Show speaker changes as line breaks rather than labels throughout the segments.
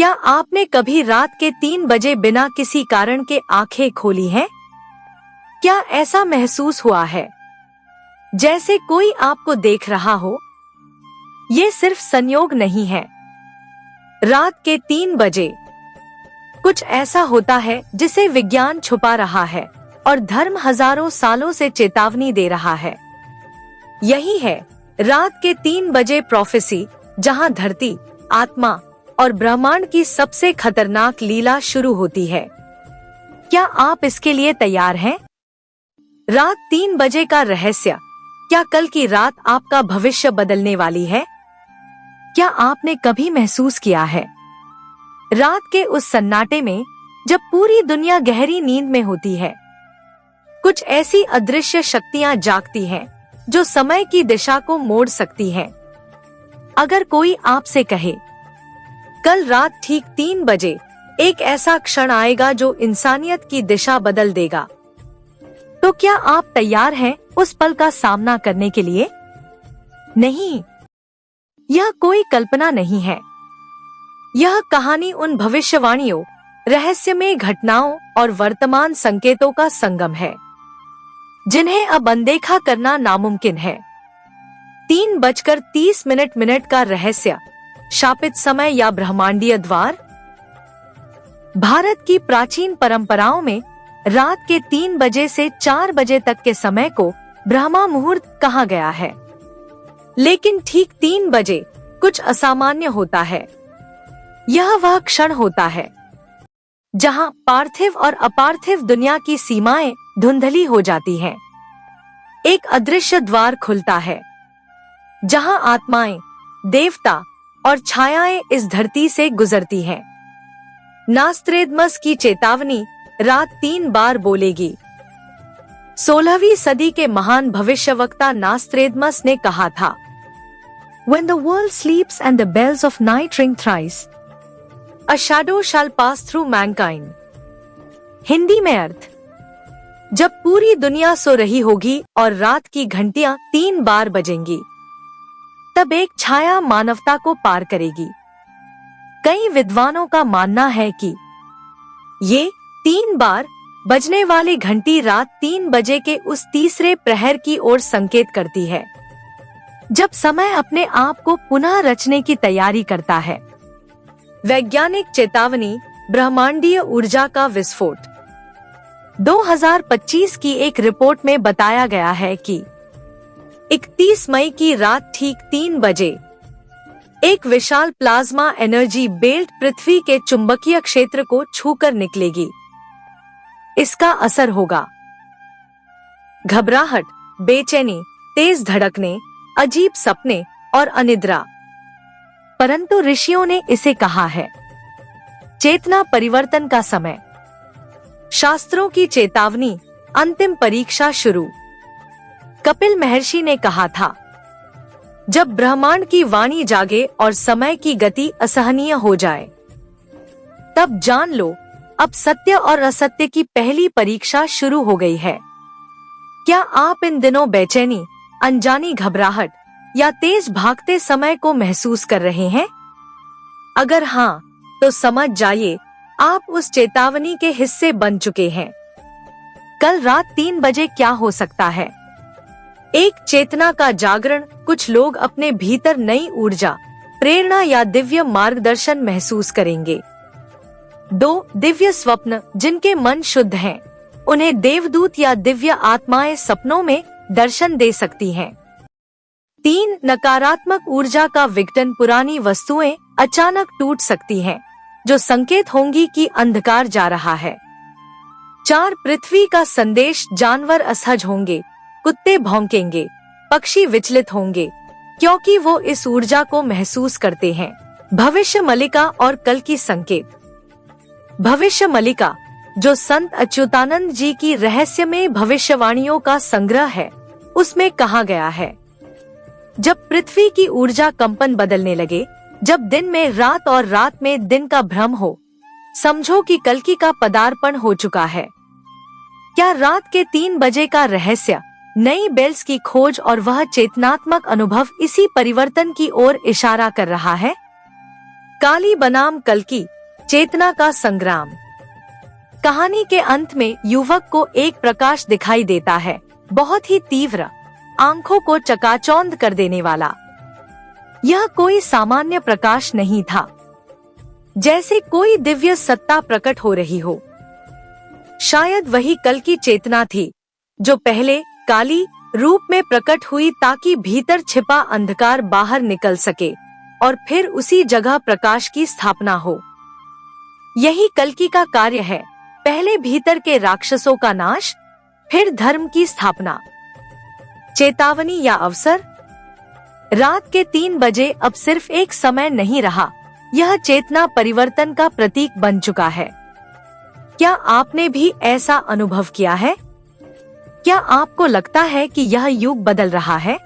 क्या आपने कभी रात के 3 बजे बिना किसी कारण के आंखें खोली हैं? क्या ऐसा महसूस हुआ है जैसे कोई आपको देख रहा हो? ये सिर्फ संयोग नहीं है। रात के 3 बजे कुछ ऐसा होता है जिसे विज्ञान छुपा रहा है और धर्म हजारों सालों से चेतावनी दे रहा है। यही है रात के 3 बजे प्रोफेसी, जहां धरती, आत्मा और ब्रह्मांड की सबसे खतरनाक लीला शुरू होती है। क्या आप इसके लिए तैयार हैं? रात 3 बजे का रहस्य। क्या कल की रात आपका भविष्य बदलने वाली है? क्या आपने कभी महसूस किया है रात के उस सन्नाटे में जब पूरी दुनिया गहरी नींद में होती है, कुछ ऐसी अदृश्य शक्तियां जागती हैं जो समय की दिशा को मोड़ सकती हैं। अगर कोई आपसे कहे कल रात ठीक 3 बजे एक ऐसा क्षण आएगा जो इंसानियत की दिशा बदल देगा, तो क्या आप तैयार हैं उस पल का सामना करने के लिए? नहीं, यह कोई कल्पना नहीं है। यह कहानी उन भविष्यवाणियों, रहस्यमय घटनाओं और वर्तमान संकेतों का संगम है जिन्हें अब अनदेखा करना नामुमकिन है। 3:30 का रहस्य, शापित समय या ब्रह्मांडीय द्वार। भारत की प्राचीन परंपराओं में रात के 3 बजे से 4 बजे तक के समय को ब्रह्मा मुहूर्त कहा गया है। लेकिन ठीक 3 बजे कुछ असामान्य होता है। यह वह क्षण होता है जहां पार्थिव और अपार्थिव दुनिया की सीमाएं धुंधली हो जाती हैं। एक अदृश्य द्वार खुलता है जहां आत्माएं, देवता और छायाएं इस धरती से गुजरती हैं। नास्त्रेदमस की चेतावनी रात 3 बार बोलेगी। 16वीं सदी के महान भविष्यवक्ता नास्त्रेदमस ने कहा था, When the world sleeps and the bells of night ring thrice, a shadow shall pass through mankind. Hindi में अर्थ, जब पूरी दुनिया सो रही होगी और रात की घंटियां 3 बार बजेंगी, तब एक छाया मानवता को पार करेगी। कई विद्वानों का मानना है कि ये 3 बार बजने वाली घंटी रात 3 बजे के उस तीसरे प्रहर की ओर संकेत करती है जब समय अपने आप को पुनः रचने की तैयारी करता है। वैज्ञानिक चेतावनी, ब्रह्मांडीय ऊर्जा का विस्फोट। 2025 की एक रिपोर्ट में बताया गया है कि 31 मई की रात ठीक 3 बजे एक विशाल प्लाज्मा एनर्जी बेल्ट पृथ्वी के चुंबकीय क्षेत्र को छूकर निकलेगी। इसका असर होगा घबराहट, बेचैनी, तेज धड़कने, अजीब सपने और अनिद्रा। परंतु ऋषियों ने इसे कहा है चेतना परिवर्तन का समय। शास्त्रों की चेतावनी, अंतिम परीक्षा शुरू। कपिल महर्षि ने कहा था, जब ब्रह्मांड की वाणी जागे और समय की गति असहनीय हो जाए, तब जान लो अब सत्य और असत्य की पहली परीक्षा शुरू हो गई है। क्या आप इन दिनों बेचैनी, अनजानी घबराहट या तेज भागते समय को महसूस कर रहे हैं? अगर हाँ, तो समझ जाइए आप उस चेतावनी के हिस्से बन चुके हैं। कल रात 3 बजे क्या हो सकता है? एक चेतना का जागरण। कुछ लोग अपने भीतर नई ऊर्जा, प्रेरणा या दिव्य मार्गदर्शन महसूस करेंगे। 2 दिव्य स्वप्न। जिनके मन शुद्ध हैं, उन्हें देवदूत या दिव्य आत्माएं सपनों में दर्शन दे सकती हैं। 3 नकारात्मक ऊर्जा का विघटन। पुरानी वस्तुएं अचानक टूट सकती हैं, जो संकेत होंगी कि अंधकार जा रहा है। 4 पृथ्वी का संदेश। जानवर असहज होंगे, कुत्ते भौंकेंगे, पक्षी विचलित होंगे, क्योंकि वो इस ऊर्जा को महसूस करते हैं। भविष्य मलिका और कल की संकेत। भविष्य मलिका, जो संत अच्युतानंद जी की रहस्यमय भविष्यवाणियों का संग्रह है, उसमें कहा गया है, जब पृथ्वी की ऊर्जा कंपन बदलने लगे, जब दिन में रात और रात में दिन का भ्रम हो, समझो कि कल्कि का पदार्पण हो चुका है। क्या रात के 3 बजे का रहस्य, नई बेल्स की खोज और वह चेतनात्मक अनुभव इसी परिवर्तन की ओर इशारा कर रहा है? काली बनाम कल्कि, चेतना का संग्राम। कहानी के अंत में युवक को एक प्रकाश दिखाई देता है, बहुत ही तीव्र, आंखों को चकाचौंध कर देने वाला। यह कोई सामान्य प्रकाश नहीं था, जैसे कोई दिव्य सत्ता प्रकट हो रही हो। शायद वही कल्कि चेतना थी, जो पहले काली रूप में प्रकट हुई ताकि भीतर छिपा अंधकार बाहर निकल सके और फिर उसी जगह प्रकाश की स्थापना हो। यही कल्कि का कार्य है, पहले भीतर के राक्षसों का नाश, फिर धर्म की स्थापना। चेतावनी या अवसर। रात के 3 बजे अब सिर्फ एक समय नहीं रहा, यह चेतना परिवर्तन का प्रतीक बन चुका है। क्या आपने भी ऐसा अनुभव किया है? क्या आपको लगता है कि यह युग बदल रहा है?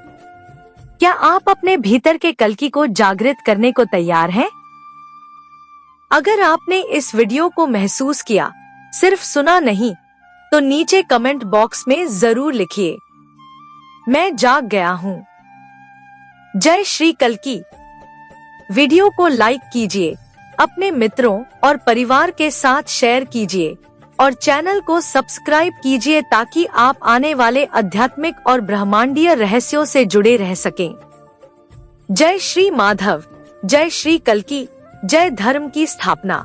क्या आप अपने भीतर के कल्कि को जागृत करने को तैयार हैं? अगर आपने इस वीडियो को महसूस किया, सिर्फ सुना नहीं, तो नीचे कमेंट बॉक्स में जरूर लिखिए, मैं जाग गया हूँ। जय श्री कल्कि। वीडियो को लाइक कीजिए, अपने मित्रों और परिवार के साथ शेयर कीजिए और चैनल को सब्सक्राइब कीजिए ताकि आप आने वाले आध्यात्मिक और ब्रह्मांडीय रहस्यों से जुड़े रह सकें। जय श्री माधव, जय श्री कल्कि, जय धर्म की स्थापना।